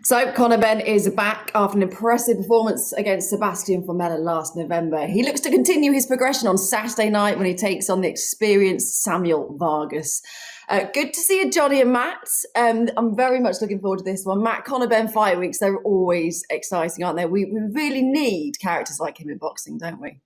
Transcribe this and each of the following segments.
So Conor Benn is back after an impressive performance against Sebastian Formella last November. He looks to continue his progression on Saturday night when he takes on the experienced Samuel Vargas. Good to see you, Johnny and Matt. I'm very much looking forward to this one. Matt, Conor Benn fight weeks, they're always exciting, aren't they? We really need characters like him in boxing, don't we?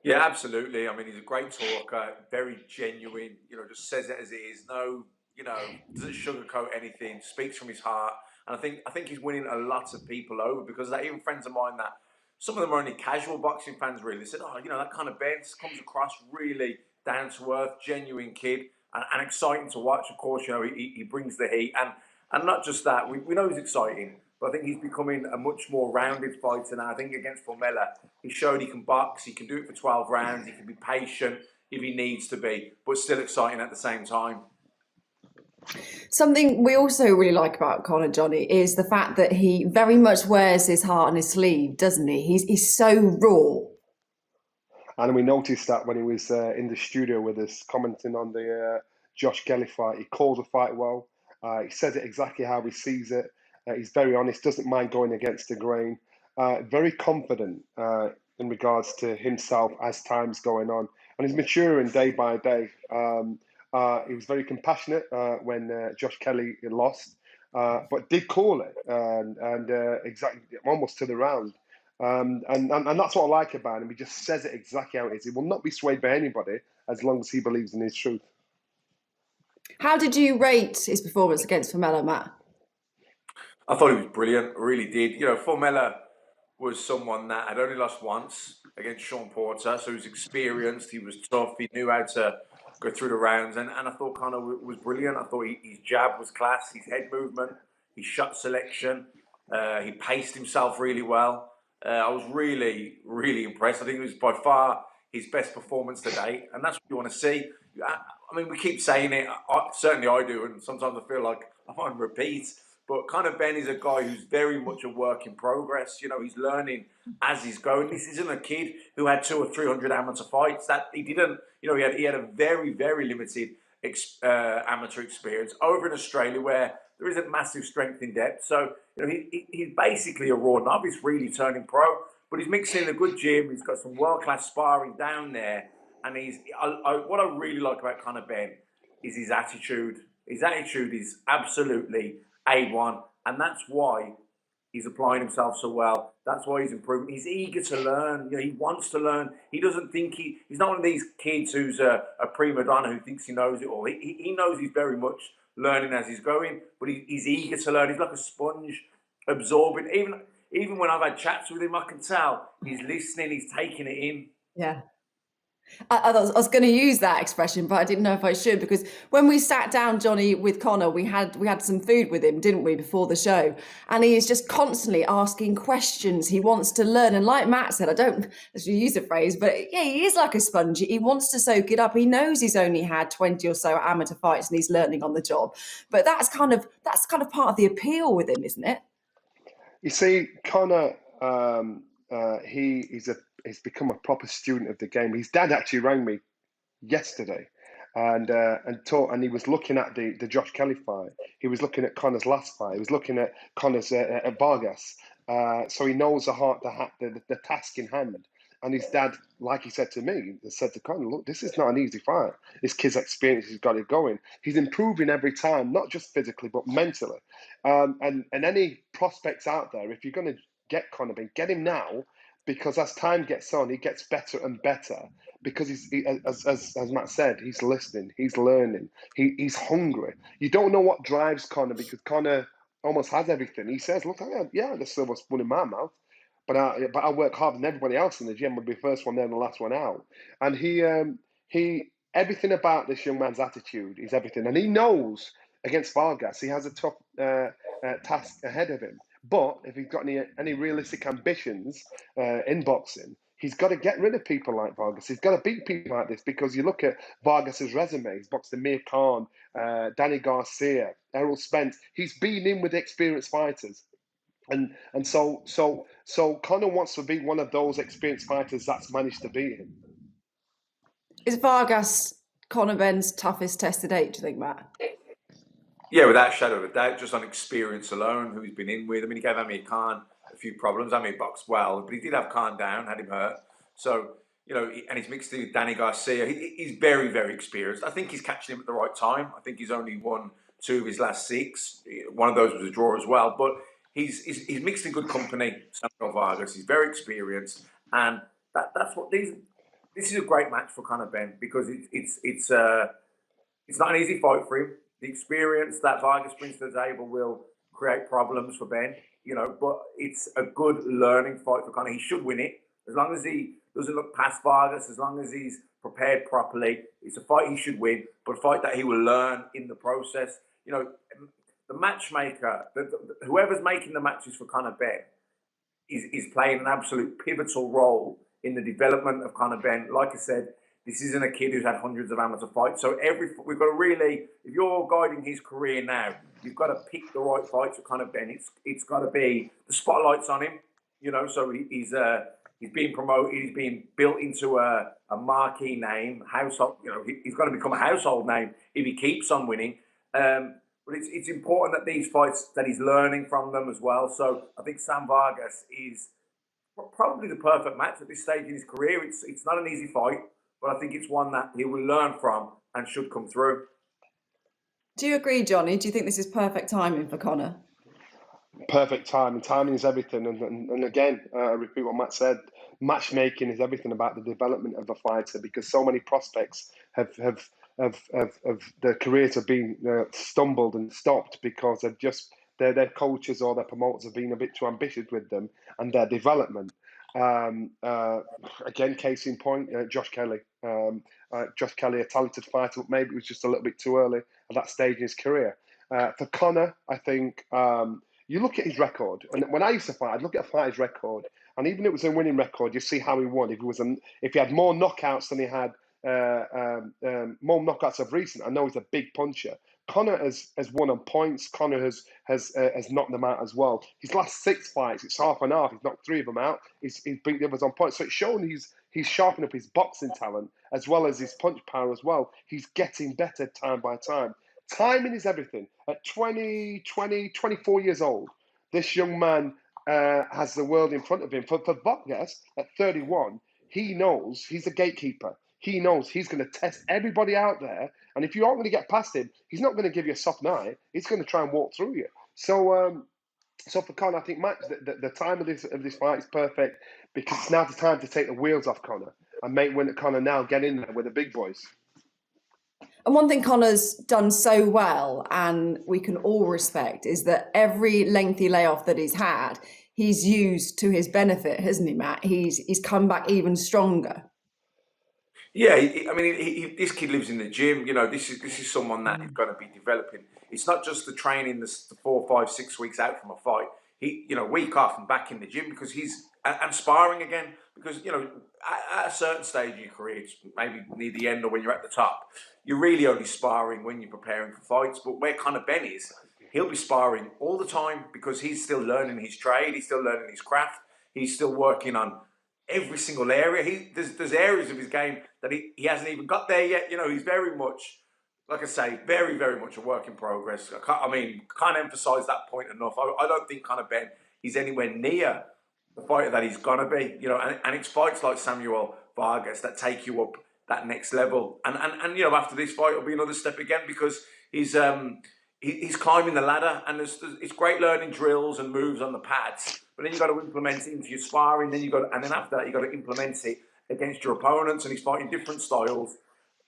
Yeah, absolutely. I mean, he's a great talker, very genuine, just says it as it is. No, doesn't sugarcoat anything, speaks from his heart. And I think he's winning a lot of people over because of that. Even friends of mine that some of them are only casual boxing fans really. They said, oh, that kind of Ben comes across really down to earth, genuine kid and exciting to watch. Of course, he brings the heat. And not just that, we know he's exciting, but I think he's becoming a much more rounded fighter now. I think against Formella, he showed he can box, he can do it for 12 rounds, he can be patient if he needs to be, but still exciting at the same time. Something we also really like about Conor, Johnny, is the fact that he very much wears his heart on his sleeve, doesn't he? He's so raw. And we noticed that when he was in the studio with us commenting on the Josh Kelly fight. He calls the fight well. He says it exactly how he sees it. He's very honest, doesn't mind going against the grain. Very confident in regards to himself as time's going on. And he's maturing day by day. He was very compassionate when Josh Kelly lost, but did call it and exactly almost to the round. And that's what I like about him. He just says it exactly how it is. He will not be swayed by anybody as long as he believes in his truth. How did you rate his performance against Formella, Matt? I thought he was brilliant, really did. Formella was someone that had only lost once against Sean Porter, so he was experienced, he was tough, he knew how to go through the rounds, and I thought Conor was brilliant. I thought his jab was class, his head movement, his shot selection, he paced himself really well. I was really, really impressed. I think it was by far his best performance to date, and that's what you want to see. I mean, we keep saying it, certainly I do, and sometimes I feel like I'm on repeat, but Conor Benn is a guy who's very much a work in progress. He's learning as he's going. This isn't a kid who had 200 or 300 amateur fights. That he didn't. He had a very, very limited amateur experience over in Australia, where there isn't massive strength in depth. So he's basically a raw novice, really turning pro. But he's mixing in a good gym. He's got some world class sparring down there, and what I really like about Conor Benn is his attitude. His attitude is absolutely A1, and that's why he's applying himself so well. That's why he's improving. He's eager to learn. He wants to learn. He doesn't think he's not one of these kids who's a prima donna who thinks he knows it all. He knows he's very much learning as he's going, but he's eager to learn. He's like a sponge, absorbing. Even when I've had chats with him, I can tell he's listening. He's taking it in. Yeah. I was going to use that expression, but I didn't know if I should, because when we sat down, Johnny, with Conor, we had some food with him, didn't we, before the show? And he is just constantly asking questions. He wants to learn. And like Matt said, I don't actually use the phrase, but yeah, he is like a sponge. He wants to soak it up. He knows he's only had 20 or so amateur fights and he's learning on the job. But that's kind of part of the appeal with him, isn't it? You see, Conor, he's become a proper student of the game. His dad actually rang me yesterday, and he was looking at the Josh Kelly fight. He was looking at Conor's last fight. He was looking at Conor's at Vargas. So he knows the task in hand. And his dad, like he said to me, said to Conor, look, this is not an easy fight. This kid's experience, he's got it going. He's improving every time, not just physically, but mentally. And any prospects out there, if you're going to get Conor Benn, get him now, because as time gets on, he gets better and better. Because as Matt said, he's listening, he's learning, he's hungry. You don't know what drives Conor, because Conor almost has everything. He says, look, the silver spoon in my mouth. But I work harder than everybody else in the gym. Would be the first one there and the last one out. And he everything about this young man's attitude is everything. And he knows against Vargas he has a tough task ahead of him. But if he's got any realistic ambitions in boxing, he's got to get rid of people like Vargas. He's got to beat people like this, because you look at Vargas's resume. He's boxed Amir Khan, Danny Garcia, Errol Spence. He's been in with experienced fighters. And so Conor wants to be one of those experienced fighters that's managed to beat him. Is Vargas Conor Benn's toughest test to date, do you think, Matt? Yeah, without a shadow of a doubt, just on experience alone, who he's been in with. I mean, he gave Amir Khan a few problems. Amir boxed well, but he did have Khan down, had him hurt. So, and he's mixed in with Danny Garcia. He's very, very experienced. I think he's catching him at the right time. I think he's only won 2 of his last 6. One of those was a draw as well. But he's mixed in good company, Samuel Vargas. He's very experienced. And that's what this is a great match for Conor Benn, because it's not an easy fight for him. The experience that Vargas brings to the table will create problems for Ben, but it's a good learning fight for Conor. He should win it. As long as he doesn't look past Vargas, as long as he's prepared properly, it's a fight he should win, but a fight that he will learn in the process. The matchmaker, whoever's making the matches for Conor Benn, is playing an absolute pivotal role in the development of Conor Benn. Like I said, this isn't a kid who's had hundreds of amateur fights. So we've got to really, if you're guiding his career now, you've got to pick the right fights for Conor Benn. It's got to be, the spotlight's on him, so he's being promoted, he's being built into a marquee name, household, he's going to become a household name if he keeps on winning. But it's important that these fights, that he's learning from them as well. So I think Sam Vargas is probably the perfect match at this stage in his career. It's not an easy fight, but I think it's one that he will learn from and should come through. Do you agree, Johnny? Do you think this is perfect timing for Conor? Perfect timing. Timing is everything. And again, I repeat what Matt said. Matchmaking is everything about the development of a fighter, because so many prospects have their careers have been stumbled and stopped because of just their coaches or their promoters have been a bit too ambitious with them and their development. Again, case in point, Josh Kelly. Josh Kelly, a talented fighter, but maybe it was just a little bit too early at that stage in his career. For Conor, I think you look at his record, and when I used to fight, I'd look at a fighter's record, and even if it was a winning record, you see how he won. If he had more knockouts than he had more knockouts of recent, I know he's a big puncher. Conor has won on points. Conor has knocked them out as well. His last 6 fights, it's half and half. He's knocked 3 of them out. He's beat the others on points. So it's shown he's sharpening up his boxing talent as well as his punch power as well. He's getting better time by time. Timing is everything. At 24 years old, this young man has the world in front of him. For Vargas, at 31, he knows he's a gatekeeper. He knows he's going to test everybody out there. And if you aren't going to get past him, he's not going to give you a soft night. He's going to try and walk through you. So for Conor, I think the time of this fight is perfect, because now's the time to take the wheels off Conor and make Conor now get in there with the big boys. And one thing Conor's done so well, and we can all respect, is that every lengthy layoff that he's had, he's used to his benefit, hasn't he, Matt? He's come back even stronger. Yeah, this kid lives in the gym. This is someone that is going to be developing. It's not just the training, the 4, 5, 6 weeks out from a fight. He, week off and back in the gym, because he's and sparring again. Because at a certain stage in your career, it's maybe near the end or when you're at the top, you're really only sparring when you're preparing for fights. But where Conor Benn is, he'll be sparring all the time, because he's still learning his trade, he's still learning his craft, he's still working on every single area. There's areas of his game that he hasn't even got there yet. He's very much, like I say, very, very much a work in progress. Can't emphasise that point enough. I don't think Conor Benn is anywhere near the fighter that he's gonna be. And it's fights like Samuel Vargas that take you up that next level. And after this fight, it'll be another step again, because he's climbing the ladder, and it's great learning drills and moves on the pads. But then you've got to implement it into your sparring. Then after that, you've got to implement it against your opponents, and he's fighting different styles.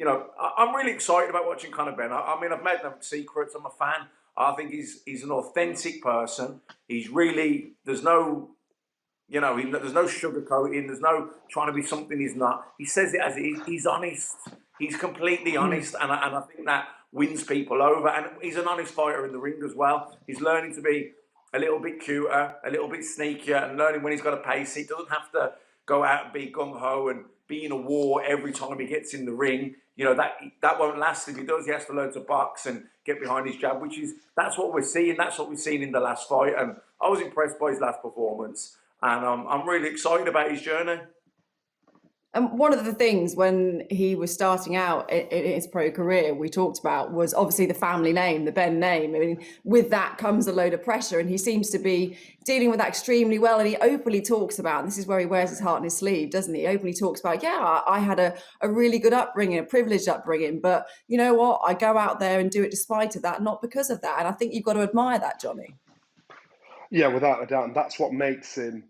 I'm really excited about watching Conor Benn. I've made no secrets. I'm a fan. I think he's an authentic person. He's really, there's no sugarcoating. There's no trying to be something he's not. He says it as it is. He's honest. He's completely honest, and I think that wins people over. And he's an honest fighter in the ring as well. He's learning to be a little bit cuter, a little bit sneakier, and learning when he's got to pace it. He doesn't have to go out and be gung-ho and be in a war every time he gets in the ring. That won't last. If he does, he has to learn to box and get behind his jab, that's what we're seeing. That's what we've seen in the last fight, and I was impressed by his last performance, and I'm really excited about his journey. And one of the things when he was starting out in his pro career, we talked about was obviously the family name, the Benn name. I mean, with that comes a load of pressure, and he seems to be dealing with that extremely well. And he openly talks about, and this is where he wears his heart on his sleeve, doesn't he? He openly talks about, yeah, I had a really good upbringing, a privileged upbringing, but you know what? I go out there and do it despite of that, not because of that. And I think you've got to admire that, Johnny. Yeah, without a doubt, and that's what makes him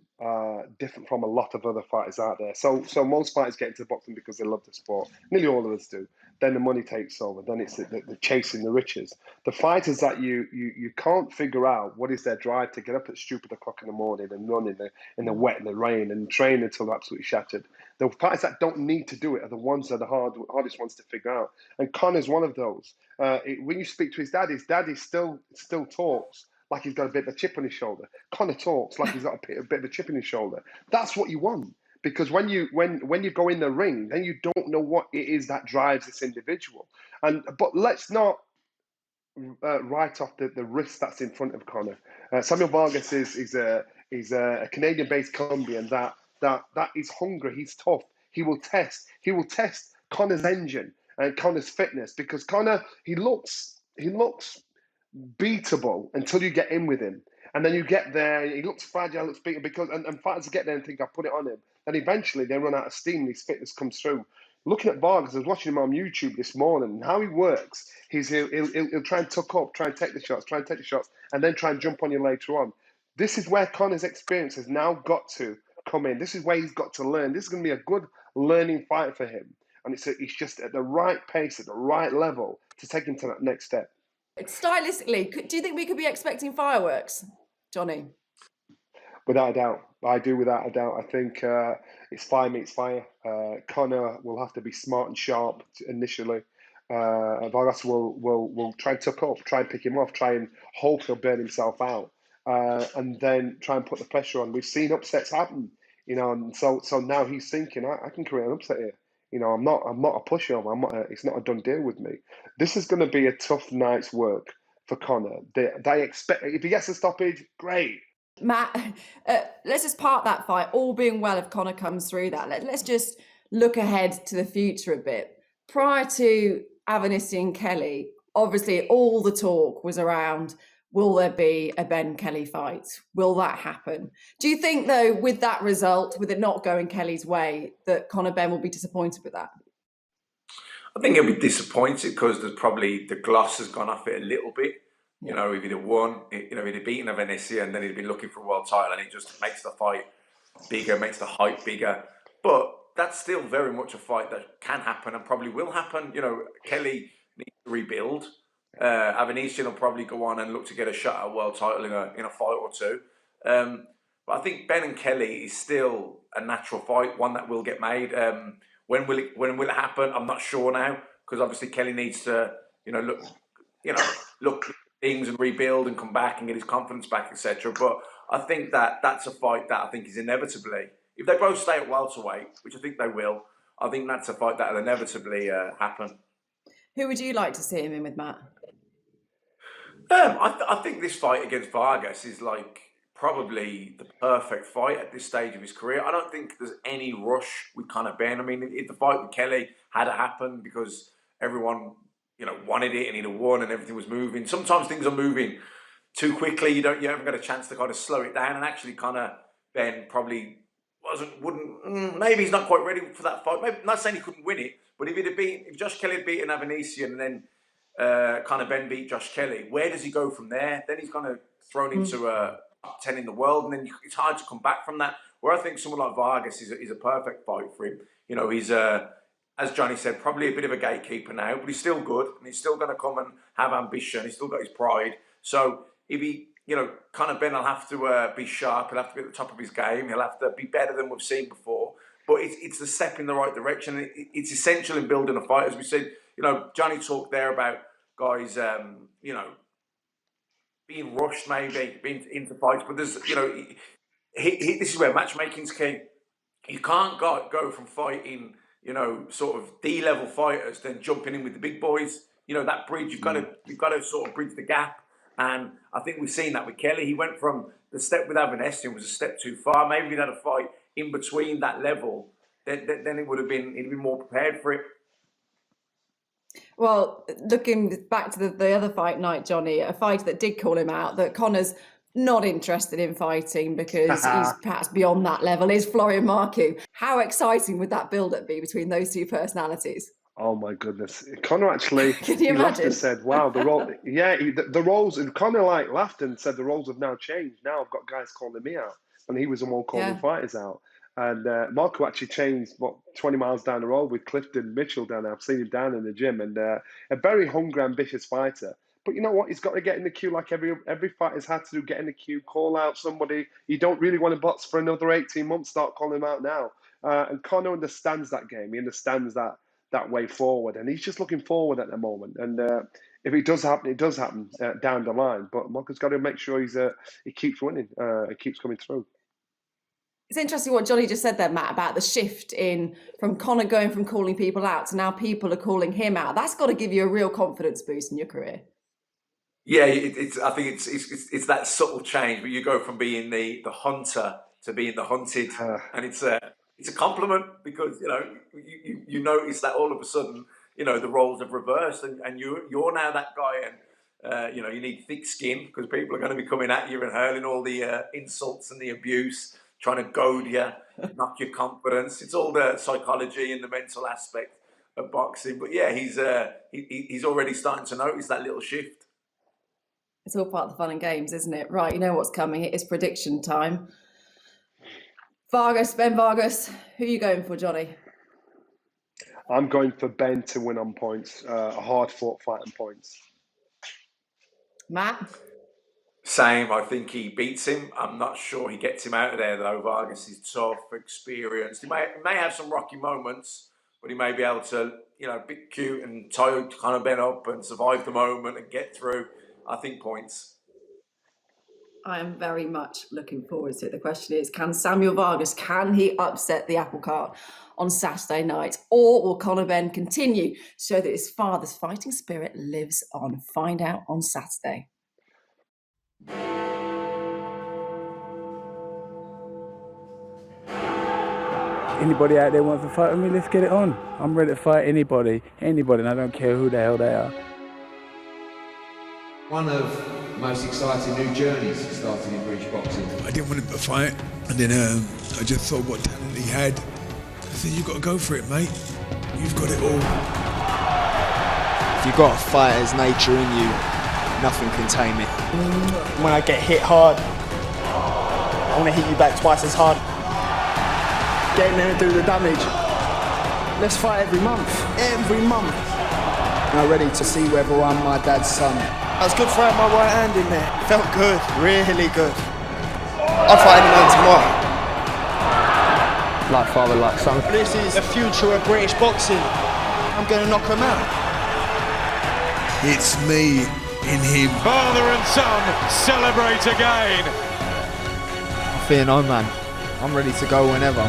different from a lot of other fighters out there. So most fighters get into boxing because they love the sport. Nearly all of us do. Then the money takes over. Then it's the chasing the riches. The fighters that you can't figure out what is their drive to get up at stupid o'clock in the morning and run in the wet and the rain and train until they're absolutely shattered. The fighters that don't need to do it are the ones that are the hardest ones to figure out. And Conor's one of those. When you speak to his dad still talks like he's got a bit of a chip on his shoulder. Conor talks like he's got a bit of a chip in his shoulder. That's what you want. Because when you go in the ring, then you don't know what it is that drives this individual. But let's not write off the risk that's in front of Conor. Samuel Vargas is a Canadian-based Colombian that is hungry. He's tough. He will test Conor's engine and Conor's fitness, because Conor he looks beatable until you get in with him. And then you get there, he looks fragile, looks beatable, and fighters get there and think, I put it on him. Then eventually they run out of steam, his fitness comes through. Looking at Vargas, I was watching him on YouTube this morning, and how he works, he'll try and tuck up, try and take the shots, and then try and jump on you later on. This is where Conor's experience has now got to come in. This is where he's got to learn. This is going to be a good learning fight for him. And it's just at the right pace, at the right level to take him to that next step. Stylistically, do you think we could be expecting fireworks, Johnny? Without a doubt. I do, without a doubt. I think it's fire meets fire. Conor will have to be smart and sharp initially. Vargas will try and tuck up, try and pick him off, try and hope he'll burn himself out, and then try and put the pressure on. We've seen upsets happen, and so now he's thinking, I can create an upset here. I'm not a pushover. It's not a done deal with me. This is going to be a tough night's work for Conor. They expect, if he gets a stoppage, great. Matt, let's just park that fight. All being well, if Conor comes through that, let's just look ahead to the future a bit. Prior to Avanessi and Kelly, obviously all the talk was around, will there be a Benn Kelly fight? Will that happen? Do you think, though, with that result, with it not going Kelly's way, that Conor Benn will be disappointed with that? I think he'll be disappointed because there's probably the gloss has gone off it a little bit. If he'd have won, he'd have beaten Avanessi and then he'd been looking for a world title, and it just makes the fight bigger, makes the hype bigger. But that's still very much a fight that can happen and probably will happen. Kelly needs to rebuild. Avanessi will probably go on and look to get a shot at a world title in a fight or two. But I think Benn and Kelly is still a natural fight, one that will get made. When will it happen? I'm not sure now, because obviously Kelly needs to look things and rebuild and come back and get his confidence back, etc. But I think that's a fight that I think is inevitably, if they both stay at welterweight, which I think they will, I think that's a fight that'll inevitably happen. Who would you like to see him in with, Matt? I think this fight against Vargas is probably the perfect fight at this stage of his career. I don't think there's any rush with Conor Benn. I mean, if the fight with Kelly had to happen because everyone wanted it and he'd have won and everything was moving. Sometimes things are moving too quickly. You haven't got a chance to kind of slow it down. And actually, Conor Benn probably maybe he's not quite ready for that fight. Maybe not saying he couldn't win it, but if Josh Kelly had beaten Avanessi and then Conor Benn beat Josh Kelly, where does he go from there? Then he's kind of thrown into a top 10 in the world, and then it's hard to come back from that. Where I think someone like Vargas is a perfect fight for him. He's as Johnny said, probably a bit of a gatekeeper now, but he's still good, and he's still going to come and have ambition. He's still got his pride. So if he, Conor Benn will have to be sharp. He'll have to be at the top of his game. He'll have to be better than we've seen before. But it's a step in the right direction. It's essential in building a fight. As we said, Johnny talked there about guys, being rushed, maybe being into fights. But there's, this is where matchmaking's key. You can't go from fighting, sort of D-level fighters, then jumping in with the big boys. That bridge, you've got to sort of bridge the gap. And I think we've seen that with Kelly. He went from the step with Avanessi and was a step too far. Maybe he'd had a fight in between that level then it would have been, he'd been more prepared for it. Well, looking back to the other fight night, Johnny, a fighter that did call him out, that Conor's not interested in fighting because he's perhaps beyond that level, is Florian Marku. How exciting would that build-up be between those two personalities? Oh my goodness! Conor actually, Can you he laughed imagine? and said, "Wow, the role, yeah, the roles." And Conor laughed and said, "The roles have now changed. Now I've got guys calling me out, and he was the one calling Yeah. fighters out." And Marco actually changed 20 miles down the road with Clifton Mitchell down there. I've seen him down in the gym, and a very hungry, ambitious fighter. But you know what? He's got to get in the queue like every fighter's had to do. Get in the queue, call out somebody. You don't really want to box for another 18 months. Start calling him out now. And Conor understands that game. He understands that way forward, and he's just looking forward at the moment. And if it does happen, it does happen down the line. But Marco's got to make sure he keeps winning. He keeps coming through. It's interesting what Johnny just said there, Matt, about the shift from Conor going from calling people out to now people are calling him out. That's got to give you a real confidence boost in your career. Yeah, I think it's that subtle change, but you go from being the hunter to being the hunted, and it's a compliment, because you notice that all of a sudden the roles have reversed, and you're now that guy, and you need thick skin, because people are going to be coming at you and hurling all the insults and the abuse, trying to goad you, knock your confidence. It's all the psychology and the mental aspect of boxing. But yeah, he's already starting to notice that little shift. It's all part of the fun and games, isn't it? Right, you know what's coming. It is prediction time. Ben Vargas, who are you going for, Johnny? I'm going for Ben to win on points, a hard-fought fight on points. Matt? Same. I think he beats him. I'm not sure he gets him out of there, though. Vargas is tough, experienced. He may have some rocky moments, but he may be able to, be cute and tie Conor Benn up and survive the moment and get through. I think points. I am very much looking forward to it. The question is, can Samuel Vargas, can he upset the apple cart on Saturday night? Or will Conor Benn continue to show that his father's fighting spirit lives on? Find out on Saturday. Anybody out there wants to fight with me, let's get it on. I'm ready to fight anybody, and I don't care who the hell they are. One of the most exciting new journeys started in British boxing. I didn't want him to fight, and then I just thought what talent he had. I said, you've got to go for it, mate. You've got it all. If you've got a fighter's nature in you, nothing can tame it. When I get hit hard, I want to hit you back twice as hard. Get in there and do the damage. Let's fight every month. Every month. I'm ready to see whether I'm my dad's son. I was good for having my right hand in there. Felt good, really good. I'll fight any man tomorrow. Like father, like son. This is the future of British boxing. I'm going to knock him out. It's me in him. Father and son celebrate again. I fear no man. I'm ready to go whenever.